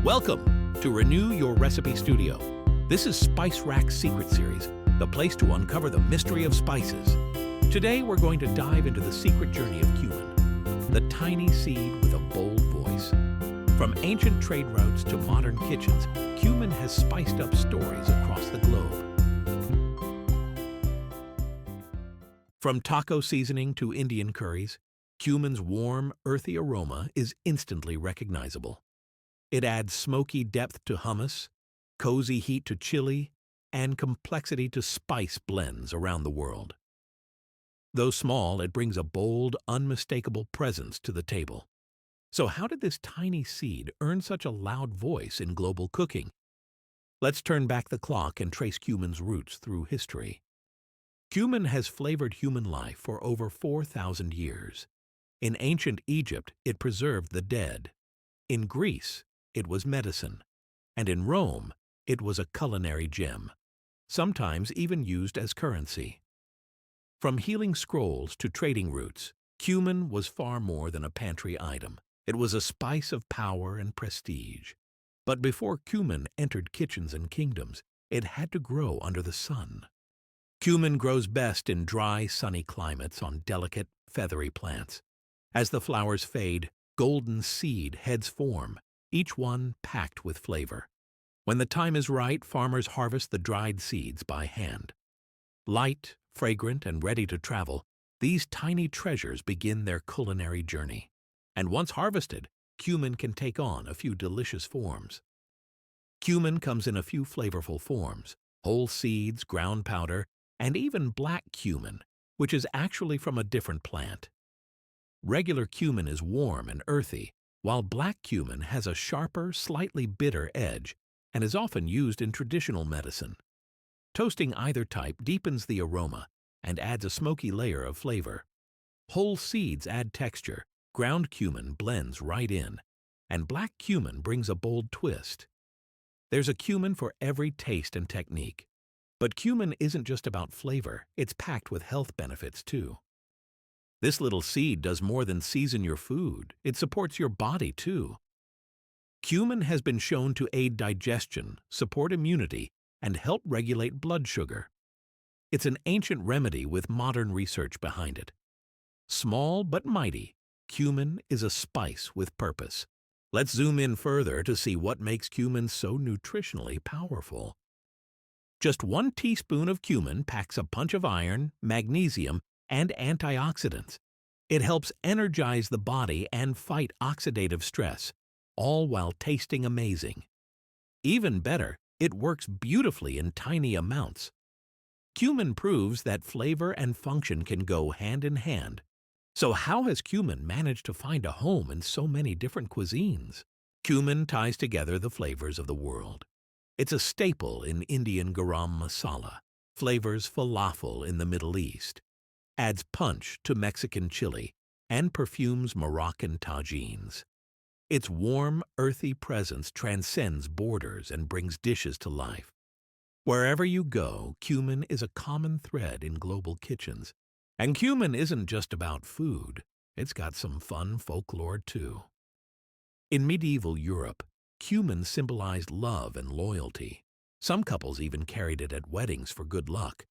Welcome to Renew Your Recipe Studio. This is Spice Rack's Secret Series, the place to uncover the mystery of spices. Today we're going to dive into the secret journey of cumin, the tiny seed with a bold voice. From ancient trade routes to modern kitchens, cumin has spiced up stories across the globe. From taco seasoning to Indian curries, cumin's warm, earthy aroma is instantly recognizable. It adds smoky depth to hummus, cozy heat to chili, and complexity to spice blends around the world. Though small, it brings a bold, unmistakable presence to the table. So how did this tiny seed earn such a loud voice in global cooking? Let's turn back the clock and trace cumin's roots through history. Cumin has flavored human life for over 4,000 years. In ancient Egypt, it preserved the dead. In Greece, it was medicine. And in Rome, it was a culinary gem, sometimes even used as currency. From healing scrolls to trading routes, cumin was far more than a pantry item. It was a spice of power and prestige. But before cumin entered kitchens and kingdoms, it had to grow under the sun. Cumin grows best in dry, sunny climates on delicate, feathery plants. As the flowers fade, golden seed heads form, each one packed with flavor. When the time is right, farmers harvest the dried seeds by hand. Light, fragrant, and ready to travel, these tiny treasures begin their culinary journey. And once harvested, cumin can take on a few delicious forms. Cumin comes in a few flavorful forms: whole seeds, ground powder, and even black cumin, which is actually from a different plant. Regular cumin is warm and earthy, while black cumin has a sharper, slightly bitter edge and is often used in traditional medicine. Toasting either type deepens the aroma and adds a smoky layer of flavor. Whole seeds add texture, ground cumin blends right in, and black cumin brings a bold twist. There's a cumin for every taste and technique. But cumin isn't just about flavor, it's packed with health benefits too. This little seed does more than season your food, it supports your body too. Cumin has been shown to aid digestion, support immunity, and help regulate blood sugar. It's an ancient remedy with modern research behind it. Small but mighty, cumin is a spice with purpose. Let's zoom in further to see what makes cumin so nutritionally powerful. Just 1 teaspoon of cumin packs a punch of iron, magnesium, and antioxidants. It helps energize the body and fight oxidative stress, all while tasting amazing. Even better, it works beautifully in tiny amounts. Cumin proves that flavor and function can go hand in hand. So how has cumin managed to find a home in so many different cuisines? Cumin ties together the flavors of the world. It's a staple in Indian garam masala, flavors falafel in the Middle East, adds punch to Mexican chili, and perfumes Moroccan tagines. Its warm, earthy presence transcends borders and brings dishes to life. Wherever you go, cumin is a common thread in global kitchens. And cumin isn't just about food, it's got some fun folklore too. In medieval Europe, cumin symbolized love and loyalty. Some couples even carried it at weddings for good luck.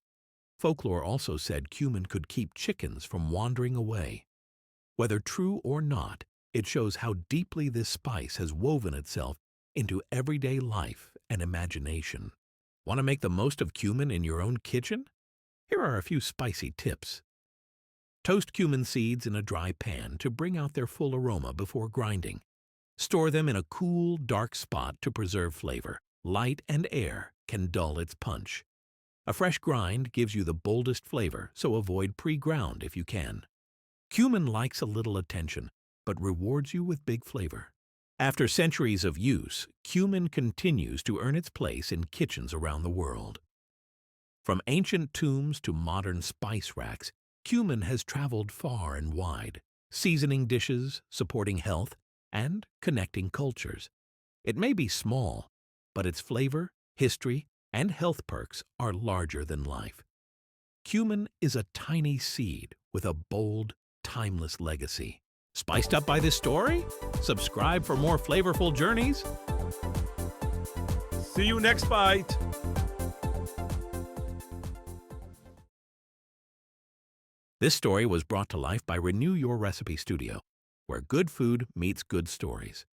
Folklore also said cumin could keep chickens from wandering away. Whether true or not, it shows how deeply this spice has woven itself into everyday life and imagination. Want to make the most of cumin in your own kitchen? Here are a few spicy tips. Toast cumin seeds in a dry pan to bring out their full aroma before grinding. Store them in a cool, dark spot to preserve flavor. Light and air can dull its punch. A fresh grind gives you the boldest flavor, so avoid pre-ground if you can. Cumin likes a little attention, but rewards you with big flavor. After centuries of use, cumin continues to earn its place in kitchens around the world. From ancient tombs to modern spice racks, cumin has traveled far and wide, seasoning dishes, supporting health, and connecting cultures. It may be small, but its flavor, history, and health perks are larger than life. Cumin is a tiny seed with a bold, timeless legacy. Spiced up by this story? Subscribe for more flavorful journeys. See you next bite. This story was brought to life by Renew Your Recipe Studio, where good food meets good stories.